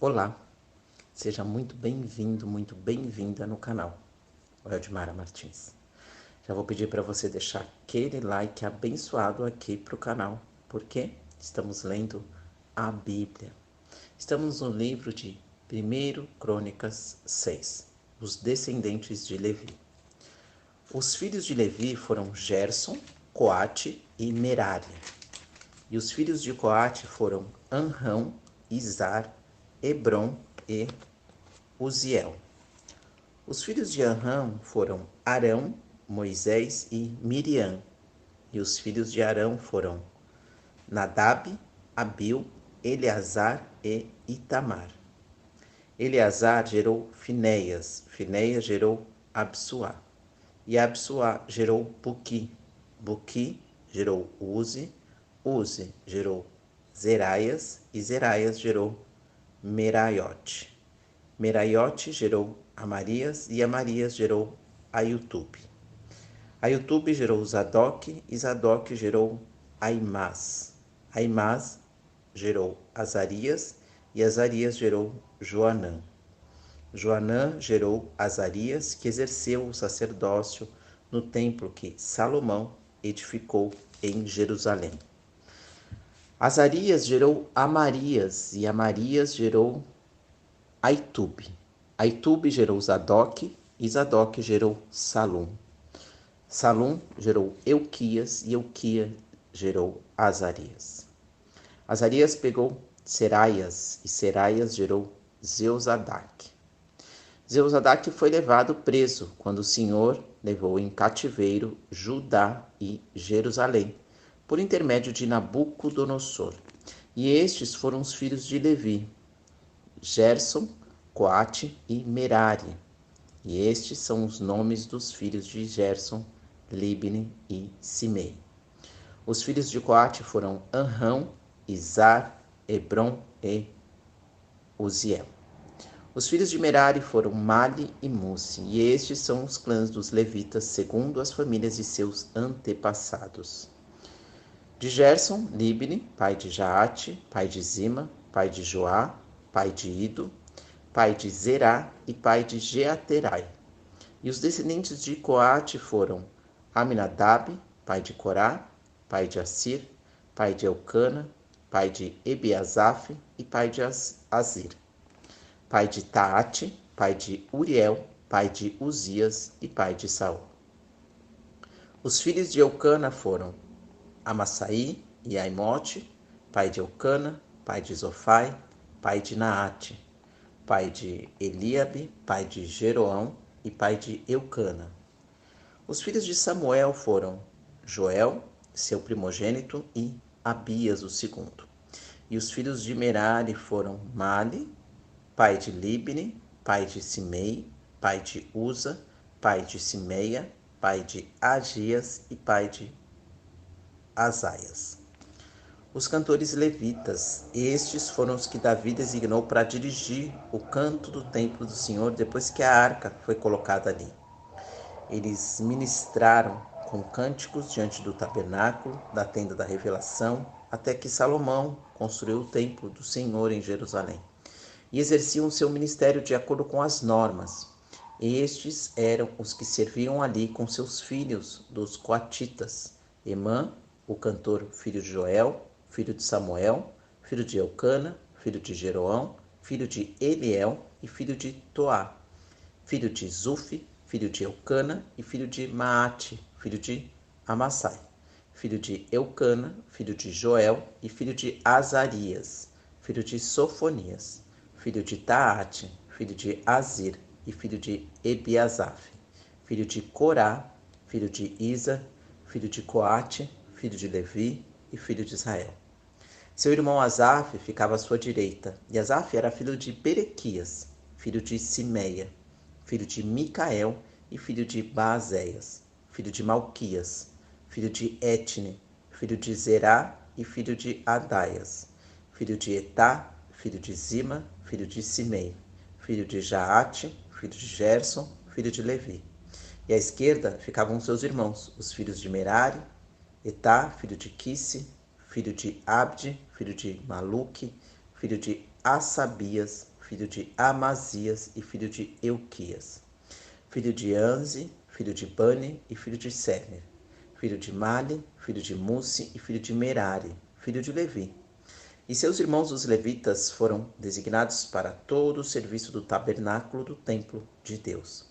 Olá, seja muito bem-vindo, muito bem-vinda no canal Eldmara Martins. Já vou pedir para você deixar aquele like abençoado aqui para o canal, porque estamos lendo a Bíblia. Estamos no livro de 1 Crônicas 6, os descendentes de Levi. Os filhos de Levi foram Gerson, Coate e Merari. E os filhos de Coate foram Anrão, Izar, Hebron e Uziel. Os filhos de Anrão foram Arão, Moisés e Miriam. E os filhos de Arão foram Nadab, Abiu, Eleazar e Itamar. Eleazar gerou Finéias, Finéias gerou Absuá. E Absuá gerou Buqui, Buqui gerou Uzi, Uzi gerou Zeraias e Zeraias gerou Meraiote. Meraiote gerou Amarias e Amarias gerou Aiutube. Aiutube gerou Zadok e Zadok gerou Aimás. Aimás gerou Azarias e Azarias gerou Joanã. Joanã gerou Azarias, que exerceu o sacerdócio no templo que Salomão edificou em Jerusalém. Azarias gerou Amarias e Amarias gerou Aitube. Aitube gerou Zadok e Zadok gerou Salum. Salum gerou Euquias e Euquias gerou Azarias. Azarias pegou Seraias e Seraias gerou Zeuzadaque. Zeuzadaque foi levado preso quando o Senhor levou em cativeiro Judá e Jerusalém, por intermédio de Nabucodonosor. E estes foram os filhos de Levi, Gerson, Coate e Merari. E estes são os nomes dos filhos de Gerson, Libni e Simei. Os filhos de Coate foram Anrão, Izar, Hebron e Uziel. Os filhos de Merari foram Mali e Musi, e estes são os clãs dos levitas, segundo as famílias de seus antepassados. De Gerson, Libni, pai de Jaate, pai de Zima, pai de Joá, pai de Ido, pai de Zerá e pai de Jeaterai. E os descendentes de Coate foram Aminadab, pai de Corá, pai de Assir, pai de Elcana, pai de Ebiasaf e pai de Azir, pai de Taate, pai de Uriel, pai de Uzias e pai de Saul. Os filhos de Elcana foram Amassaí e Aimote, pai de Elcana, pai de Zofai, pai de Naate, pai de Eliabe, pai de Jeroão e pai de Eucana. Os filhos de Samuel foram Joel, seu primogênito, e Abias, o segundo. E os filhos de Merari foram Mali, pai de Libni, pai de Simei, pai de Uza, pai de Simeia, pai de Agias e pai de Azaias. Os cantores levitas, estes foram os que Davi designou para dirigir o canto do templo do Senhor depois que a arca foi colocada ali. Eles ministraram com cânticos diante do tabernáculo, da tenda da revelação, até que Salomão construiu o templo do Senhor em Jerusalém. E exerciam seu ministério de acordo com as normas. Estes eram os que serviam ali com seus filhos dos coatitas: Emã, o cantor, filho de Joel, filho de Samuel, filho de Elcana, filho de Jeroão, filho de Eliel e filho de Toá, filho de Zufi, filho de Elcana e filho de Maate, filho de Amassai, filho de Elcana, filho de Joel e filho de Azarias, filho de Sofonias, filho de Taate, filho de Azir e filho de Ebiasaf, filho de Corá, filho de Isa, filho de Coate, filho de Levi e filho de Israel. Seu irmão Asaf ficava à sua direita, e Asaf era filho de Berequias, filho de Simeia, filho de Micael e filho de Baazéias, filho de Malquias, filho de Etne, filho de Zerá e filho de Adaias, filho de Etá, filho de Zima, filho de Simei, filho de Jaate, filho de Gerson, filho de Levi. E à esquerda ficavam seus irmãos, os filhos de Merari, Etá, filho de Quisse, filho de Abde, filho de Maluque, filho de Assabias, filho de Amazias e filho de Euquias, filho de Anze, filho de Bani e filho de Semer, filho de Mali, filho de Mussi e filho de Merari, filho de Levi. E seus irmãos os levitas foram designados para todo o serviço do tabernáculo do templo de Deus.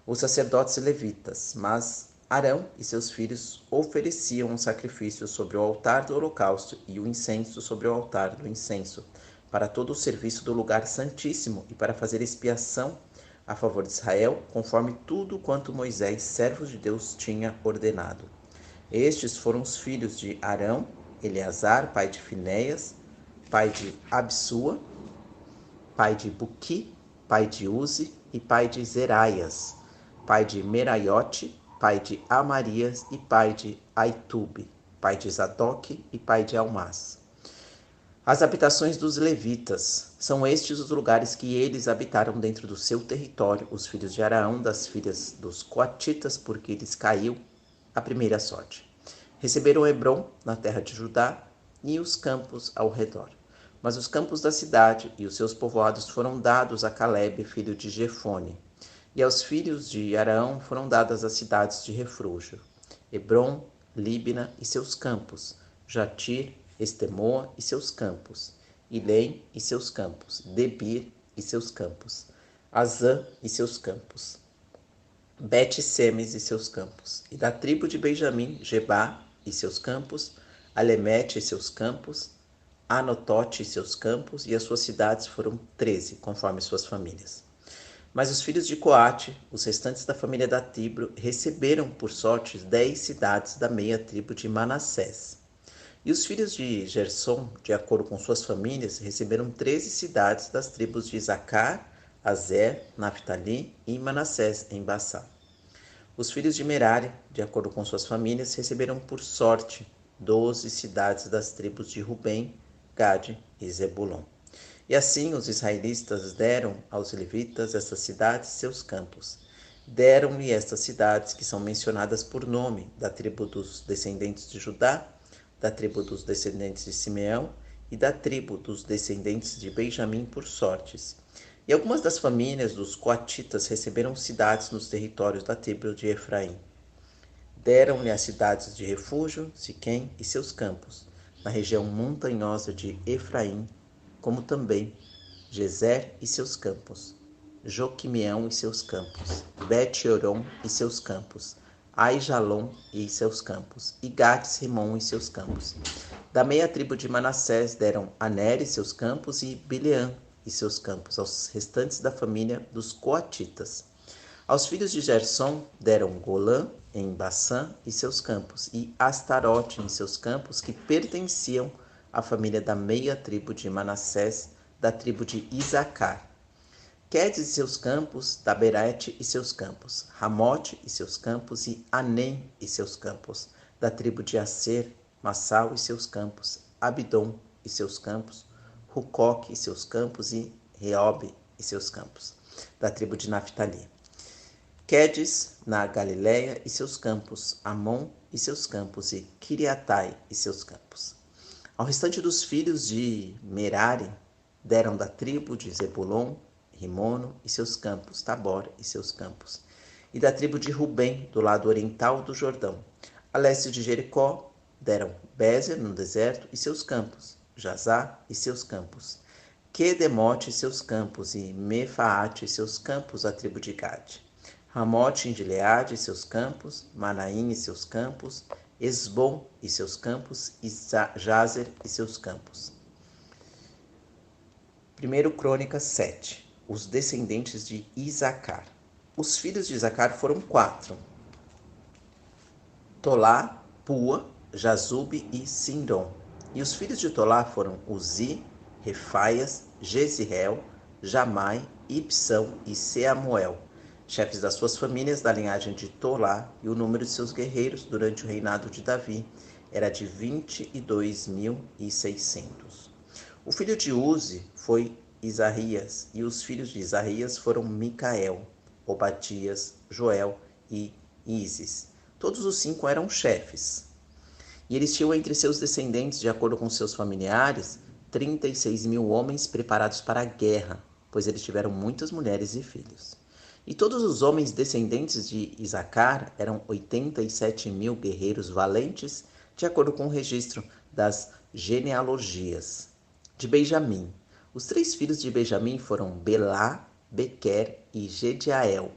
Os sacerdotes levitas, mas Arão e seus filhos ofereciam um sacrifício sobre o altar do holocausto e o incenso sobre o altar do incenso, para todo o serviço do lugar santíssimo e para fazer expiação a favor de Israel, conforme tudo quanto Moisés, servo de Deus, tinha ordenado. Estes foram os filhos de Arão: Eleazar, pai de Finéias, pai de Absua, pai de Buqui, pai de Uzi e pai de Zeraias, pai de Meraiote, pai de Amarias e pai de Aitube, pai de Zadoque e pai de Almás. As habitações dos levitas, são estes os lugares que eles habitaram dentro do seu território, os filhos de Araão, das filhas dos coatitas, porque lhes caiu a primeira sorte. Receberam Hebrom, na terra de Judá, e os campos ao redor. Mas os campos da cidade e os seus povoados foram dados a Calebe, filho de Jefone. E aos filhos de Araão foram dadas as cidades de refúgio: Hebrom, Líbina e seus campos, Jatir, Estemoa e seus campos, Ilém e seus campos, Debir e seus campos, Azã e seus campos, Bet-Semes e seus campos, e da tribo de Benjamim, Gebá e seus campos, Alemete e seus campos, Anotote e seus campos, e as suas cidades foram 13, conforme suas famílias. Mas os filhos de Coate, os restantes da família da tribo, receberam por sorte 10 cidades da meia tribo de Manassés. E os filhos de Gersom, de acordo com suas famílias, receberam 13 cidades das tribos de Isacar, Azer, Naphtali e Manassés, em Bassá. Os filhos de Merari, de acordo com suas famílias, receberam por sorte 12 cidades das tribos de Rubem, Gade e Zebulon. E assim os israelitas deram aos levitas estas cidades e seus campos. Deram-lhe estas cidades, que são mencionadas por nome, da tribo dos descendentes de Judá, da tribo dos descendentes de Simeão e da tribo dos descendentes de Benjamim por sortes. E algumas das famílias dos coatitas receberam cidades nos territórios da tribo de Efraim. Deram-lhe as cidades de refúgio, Siquém e seus campos, na região montanhosa de Efraim, como também Gezer e seus campos, Joquimeão e seus campos, Bet-Oron e seus campos, Aijalon e seus campos, e Gades-Rimon e seus campos. Da meia tribo de Manassés deram Aner e seus campos e Bileã e seus campos, aos restantes da família dos coatitas. Aos filhos de Gersom deram Golã em Bassã e seus campos, e Astarote em seus campos, que pertenciam à família da meia tribo de Manassés, da tribo de Isacar. Quedes e seus campos, Daberete e seus campos, Ramote e seus campos, e Anem e seus campos, da tribo de Aser, Massal e seus campos, Abidom e seus campos, Rucoque e seus campos, e Reobe e seus campos, da tribo de Naphtali. Quedes, na Galiléia e seus campos, Amon e seus campos, e Kiriatai e seus campos. Ao restante dos filhos de Merari, deram da tribo de Zebulon, Rimono e seus campos, Tabor e seus campos, e da tribo de Rubem, do lado oriental do Jordão. A leste de Jericó, deram Bézer, no deserto, e seus campos, Jazá e seus campos, Quedemote e seus campos, e Mefaate e seus campos, a tribo de Gade. Ramote em Gileade e seus campos, Manaim e seus campos, Esbom e seus campos, e Jazer e seus campos. 1 Crônicas 7. Os descendentes de Isacar. Os filhos de Isacar foram 4: Tolá, Pua, Jazube e Sindom. E os filhos de Tolá foram Uzi, Refaias, Jezireel, Jamai, Ibsão e Seamuel, chefes das suas famílias da linhagem de Tolá, e o número de seus guerreiros durante o reinado de Davi era de 22.600. O filho de Uzi foi Isarias, e os filhos de Isarias foram Micael, Obadias, Joel e Isis. Todos os 5 eram chefes. E eles tinham entre seus descendentes, de acordo com seus familiares, 36.000 homens preparados para a guerra. pois eles tiveram muitas mulheres e filhos. E todos os homens descendentes de Isacar eram 87.000 guerreiros valentes, de acordo com o registro das genealogias. De Benjamim. Os 3 filhos de Benjamim foram Belá, Bequer e Gediael.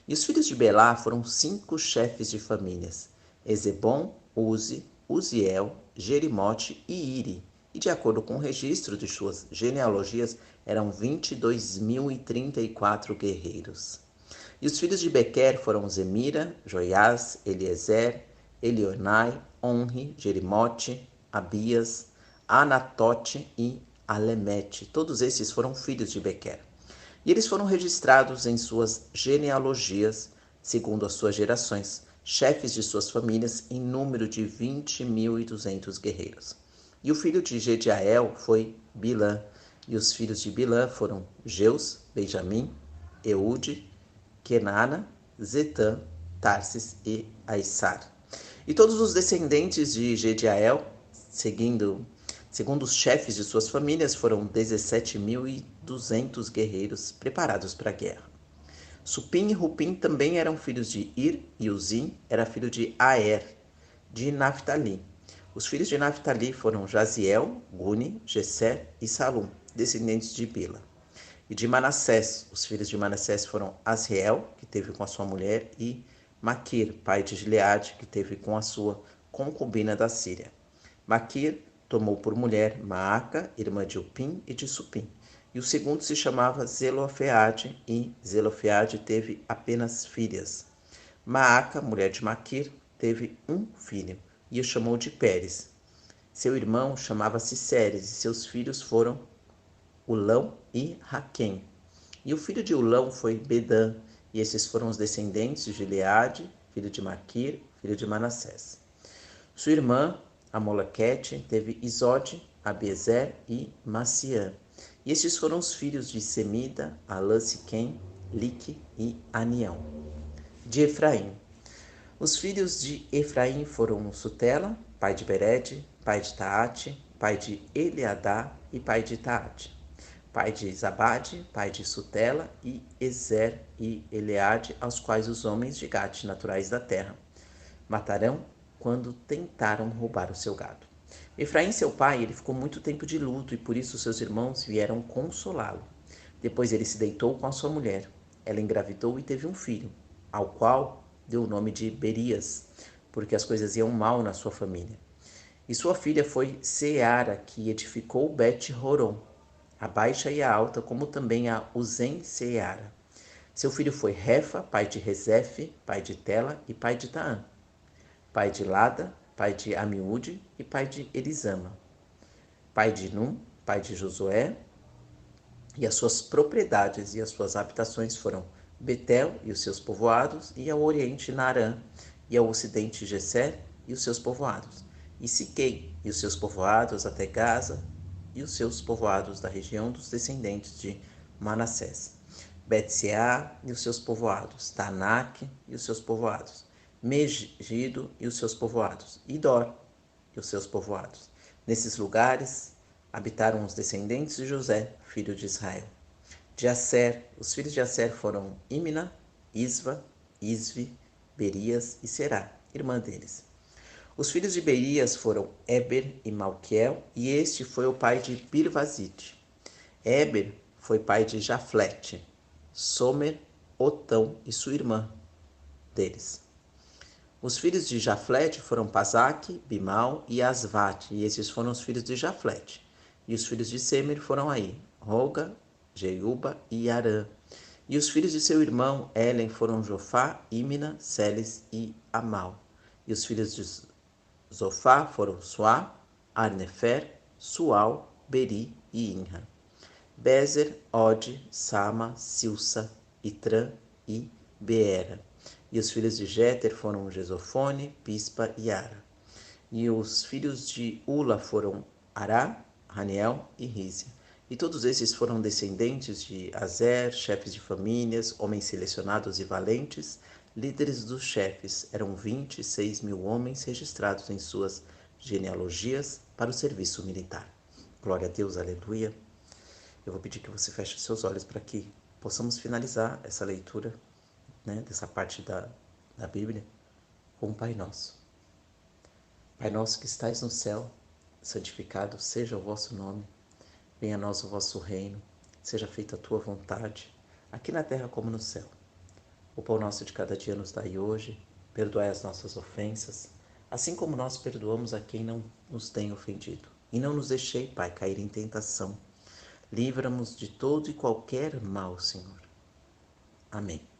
E os filhos de Belá foram 5 chefes de famílias: Ezebom, Uzi, Uziel, Jerimote e Iri. E de acordo com o registro de suas genealogias, eram 22.034 guerreiros. E os filhos de Bequer foram Zemira, Joiás, Eliezer, Elionai, Onri, Jerimote, Abias, Anatote e Alemete. Todos esses foram filhos de Bequer. E eles foram registrados em suas genealogias, segundo as suas gerações, chefes de suas famílias, em número de 20.200 guerreiros. E o filho de Gediael foi Bilã, e os filhos de Bilã foram Geus, Benjamim, Eude, Kenana, Zetã, Tarsis e Aissar. E todos os descendentes de Gediael, segundo os chefes de suas famílias, foram 17.200 guerreiros preparados para a guerra. Supim e Rupim também eram filhos de Ir, e Uzim era filho de Aer, de Naphtali. Os filhos de Naphtali foram Jaziel, Guni, Gesser e Salum, descendentes de Bila. E de Manassés, os filhos de Manassés foram Asriel, que teve com a sua mulher, e Maquir, pai de Gileade, que teve com a sua concubina da Síria. Maquir tomou por mulher Maaca, irmã de Upim e de Supim. E o segundo se chamava Zelofeade, e Zelofeade teve apenas filhas. Maaca, mulher de Maquir, teve um filho, e o chamou de Pérez. Seu irmão chamava-se Séres, e seus filhos foram Ulão e Raquém. E o filho de Ulão foi Bedã, e esses foram os descendentes de Gileade, filho de Maquir, filho de Manassés. Sua irmã, Amalequete, teve Isode, Abiezer e Maciã. E estes foram os filhos de Semida, Alã, Siquém, Lique e Anião. De Efraim. Os filhos de Efraim foram Sutela, pai de Bered, pai de Taate, pai de Eleadá e pai de Taate. Pai de Zabade, pai de Sutela, e Ezer e Eleade, aos quais os homens de Gate, naturais da terra, matarão quando tentaram roubar o seu gado. Efraim, seu pai, ele ficou muito tempo de luto, e por isso seus irmãos vieram consolá-lo. Depois ele se deitou com a sua mulher. Ela engravidou e teve um filho, ao qual deu o nome de Berias, porque as coisas iam mal na sua família. E sua filha foi Seara, que edificou Bet-Horon, a baixa e a alta, como também a Uzem-Seara. Seu filho foi Refa, pai de Rezefe, pai de Tela e pai de Taã, pai de Lada, pai de Amiúde e pai de Elisama, pai de Num, pai de Josué, e as suas propriedades e as suas habitações foram Betel e os seus povoados, e ao oriente Naarã, e ao ocidente Gesser e os seus povoados, e Siquém e os seus povoados até Gaza, e os seus povoados da região dos descendentes de Manassés, Bet-Seá e os seus povoados, Taanac e os seus povoados, Megido e os seus povoados, e Dor e os seus povoados. Nesses lugares habitaram os descendentes de José, filho de Israel. De Asser, os filhos de Asser foram Imna, Isva, Isvi, Berias e Será, irmã deles. Os filhos de Berias foram Eber e Malquiel, e este foi o pai de Birvazite. Eber foi pai de Jaflete, Somer, Otão e sua irmã deles. Os filhos de Jaflete foram Pasaque, Bimal e Asvate, e esses foram os filhos de Jaflete. E os filhos de Semer foram aí, Roga, Jeuba e Arã. E os filhos de seu irmão Helen foram Jofá, Imna, Celes e Amal. E os filhos de Zofá foram Suá, Arnefer, Sual, Beri e Inra. Bezer, Ode, Sama, Silsa, Itrã e Beera. E os filhos de Jéter foram Gesofone, Pispa e Ara. E os filhos de Ula foram Ará, Raniel e Rízia. E todos esses foram descendentes de Azer, chefes de famílias, homens selecionados e valentes, líderes dos chefes. Eram 26.000 homens registrados em suas genealogias para o serviço militar. Glória a Deus, aleluia. Eu vou pedir que você feche os seus olhos para que possamos finalizar essa leitura, né, dessa parte da Bíblia com o Pai Nosso. Pai nosso que estais no céu, santificado seja o vosso nome. Venha a nós o vosso reino, seja feita a tua vontade, aqui na terra como no céu. O pão nosso de cada dia nos dai hoje, perdoai as nossas ofensas, assim como nós perdoamos a quem não nos tem ofendido. E não nos deixei, Pai, cair em tentação. Livra-nos de todo e qualquer mal, Senhor. Amém.